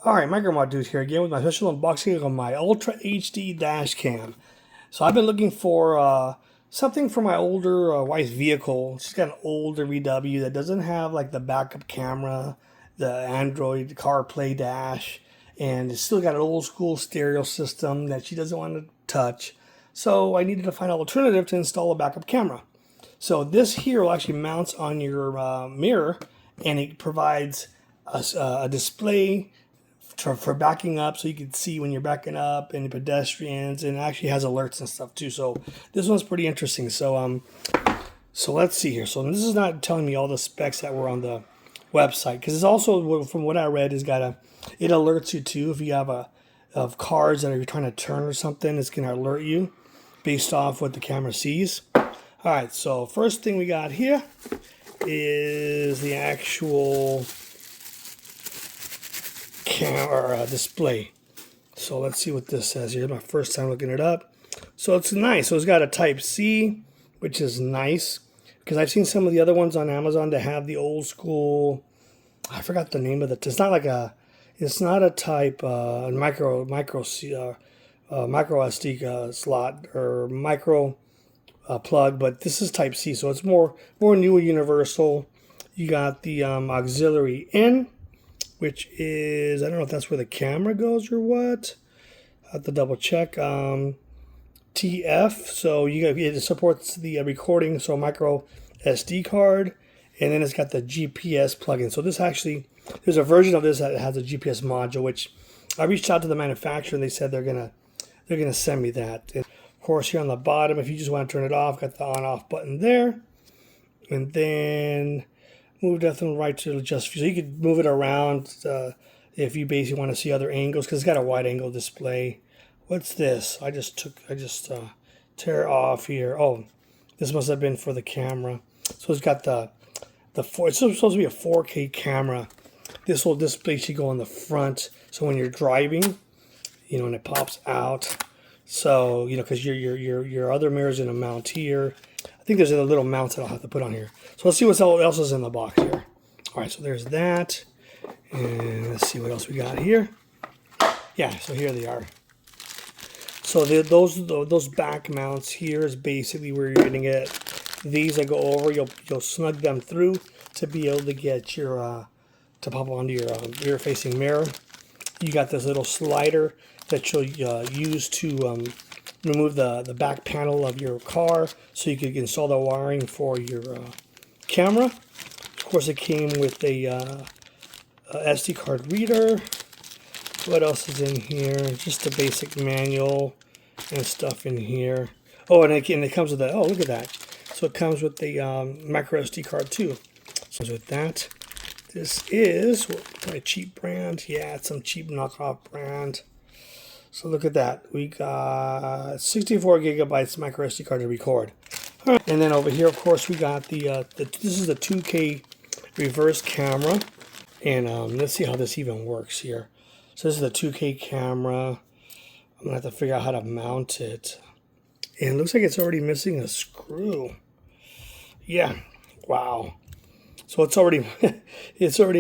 Alright, Micromod Dude here again with my special unboxing of my Ultra HD Dashcam. So I've been looking for something for my older wife's vehicle. She's got an older VW that doesn't have like the backup camera, the Android CarPlay dash, and it's still got an old school stereo system that she doesn't want to touch. So I needed to find an alternative to install a backup camera. So this here will actually mounts on your mirror, and it provides a display for backing up, so you can see when you're backing up and pedestrians, and it actually has alerts and stuff too. So this one's pretty interesting. So let's see here. So this is not telling me all the specs that were on the website, because it's also, from what I read, it alerts you too if you have of cars that you're trying to turn or something. It's going to alert you based off what the camera sees. All right, so first thing we got here is the actual camera display. So let's see what this says here. My first time looking it up. So it's nice. So it's got a Type C, which is nice, because I've seen some of the other ones on Amazon that have the old school, I forgot the name of it. It's not like it's not a Type micro SD slot or micro plug, but this is Type C, so it's more new and universal. You got the auxiliary in, which is, I don't know if that's where the camera goes or what. I have to double check. TF, so it supports the recording, so micro SD card, and then it's got the GPS plugin. So this actually, there's a version of this that has a GPS module, which I reached out to the manufacturer and they said they're gonna send me that. And of course, here on the bottom, if you just want to turn it off, got the on-off button there, and then move left and right to adjust. So you could move it around if you basically want to see other angles, because it's got a wide angle display. What's this? I just tear it off here. Oh, this must have been for the camera. So it's got it's supposed to be a 4K camera. This display should go on the front, so when you're driving, and it pops out. So because your other mirror's gonna mount here. I think there's a little mounts that I'll have to put on here. So let's see what else is in the box here. All right, so there's that. And let's see what else we got here. Yeah, so here they are. So those back mounts here is basically where you're going to get these that go over. You'll snug them through to be able to get your to pop onto your rear-facing mirror. You got this little slider that you'll use to remove the back panel of your car, so you can install the wiring for your camera. Of course, it came with a SD card reader. What else is in here? Just the basic manual and stuff in here. Oh, and it comes with oh, look at that. So it comes with the micro SD card too. So with that, this is a cheap brand. Yeah, it's some cheap knockoff brand. So look at that. We got 64 gigabytes micro SD card to record. All right. And then over here, of course, we got this is the 2K reverse camera. And let's see how this even works here. So this is the 2K camera. I'm going to have to figure out how to mount it. And it looks like it's already missing a screw. Yeah. Wow. So it's already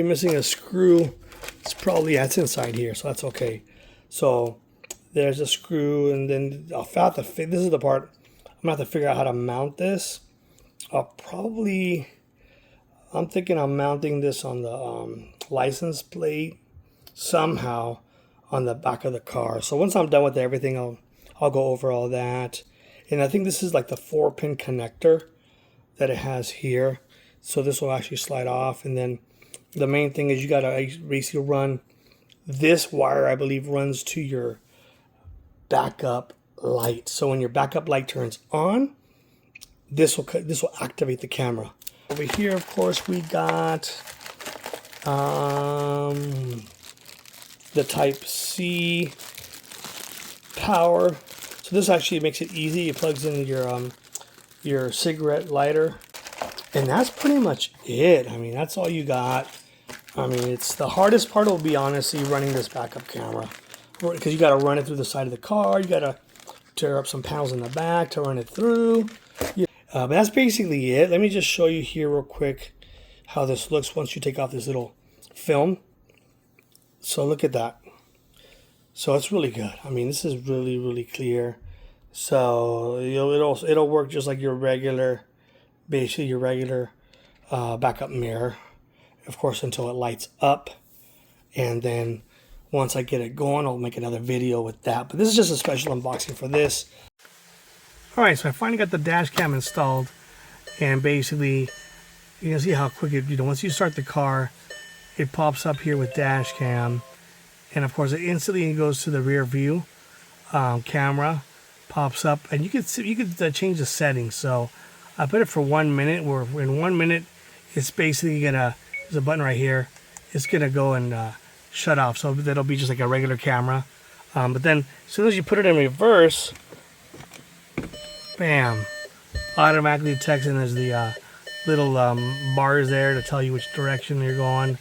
missing a screw. It's probably, it's inside here, so that's okay. So there's a screw, and then this is the part I'm going to have to figure out how to mount this. I'm thinking I'm mounting this on the license plate somehow on the back of the car. So once I'm done with everything, I'll go over all that. And I think this is like the 4-pin connector that it has here. So this will actually slide off. And then the main thing is you got to basically run this wire, I believe, runs to your backup light. So when your backup light turns on, this will activate the camera. Over here, of course, we got the Type C power. So this actually makes it easy. It plugs in your cigarette lighter, and that's pretty much it. I mean, that's all you got. I mean, it's the hardest part will be honestly running this backup camera, because you got to run it through the side of the car. You got to tear up some panels in the back to run it through. But that's basically it. Let me just show you here real quick how this looks once you take off this little film. So So look at that. So it's really good. I mean, this is really, really clear. So it'll work just like your regular, basically your regular backup mirror. Of course, until it lights up. And then once I get it going, I'll make another video with that. But this is just a special unboxing for this. All right, so I finally got the dash cam installed. And basically, you can see how quick it, once you start the car, it pops up here with dash cam. And of course, it instantly goes to the rear view camera, pops up. And you could change the settings. So I put it for 1 minute, where in 1 minute, it's basically gonna, there's a button right here, it's gonna go and shut off. So that'll be just like a regular camera. But then as soon as you put it in reverse, bam, automatically detects, and there's the little bars there to tell you which direction you're going.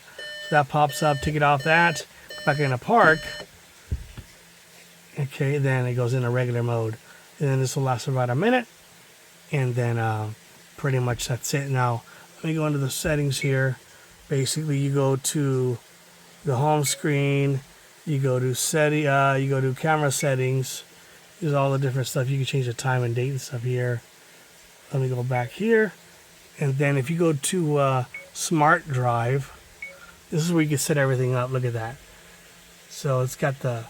So that pops up, take it off that, go back in the park. Okay, then it goes into regular mode. And then this will last about a minute. And then pretty much that's it. Now, let me go into the settings here. Basically, you go to the home screen, you go to you go to camera settings. There's all the different stuff. You can change the time and date and stuff here. Let me go back here. And then if you go to Smart Drive, this is where you can set everything up. Look at that. So it's got the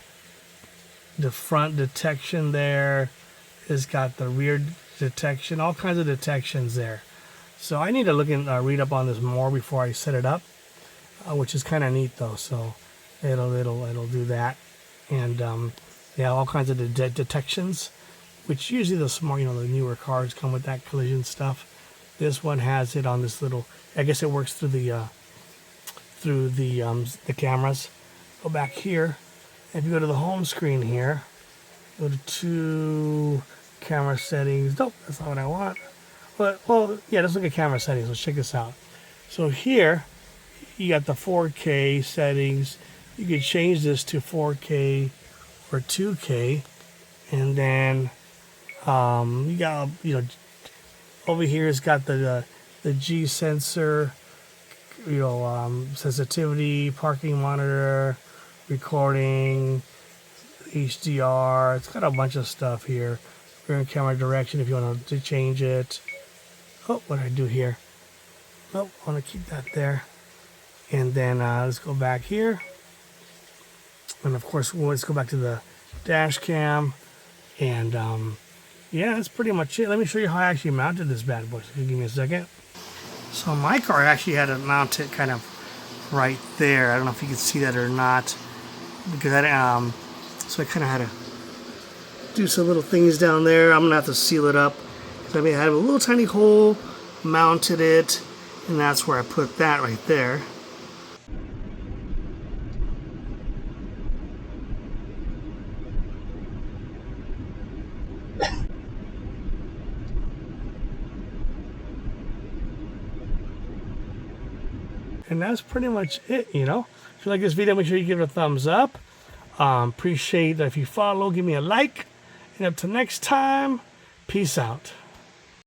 front detection there. It's got the rear detection, all kinds of detections there. So I need to look and read up on this more before I set it up, which is kind of neat though. So it'll do that, and yeah, all kinds of detections, which usually the smart, the newer cars come with that collision stuff. This one has it on this little. I guess it works through the cameras. Go back here. If you go to the home screen here, go to camera settings. Nope, that's not what I want. But, well, yeah, let's look at camera settings. Let's check this out. So here, you got the 4K settings. You can change this to 4K or 2K. And then you got, over here it's got the G sensor, sensitivity, parking monitor, recording, HDR. It's got a bunch of stuff here. Rear camera direction if you want to change it. Oh, what did I do here? Nope, I want to keep that there. And then let's go back here. And of course, let's go back to the dash cam. And yeah, that's pretty much it. Let me show you how I actually mounted this bad boy. So if you give me a second. So my car actually had it mounted kind of right there. I don't know if you can see that or not, because so I kind of had to do some little things down there. I'm gonna have to seal it up. So I had a little tiny hole, mounted it, and that's where I put that right there. And that's pretty much it, If you like this video, make sure you give it a thumbs up. Appreciate that if you follow, give me a like. And up to next time, peace out.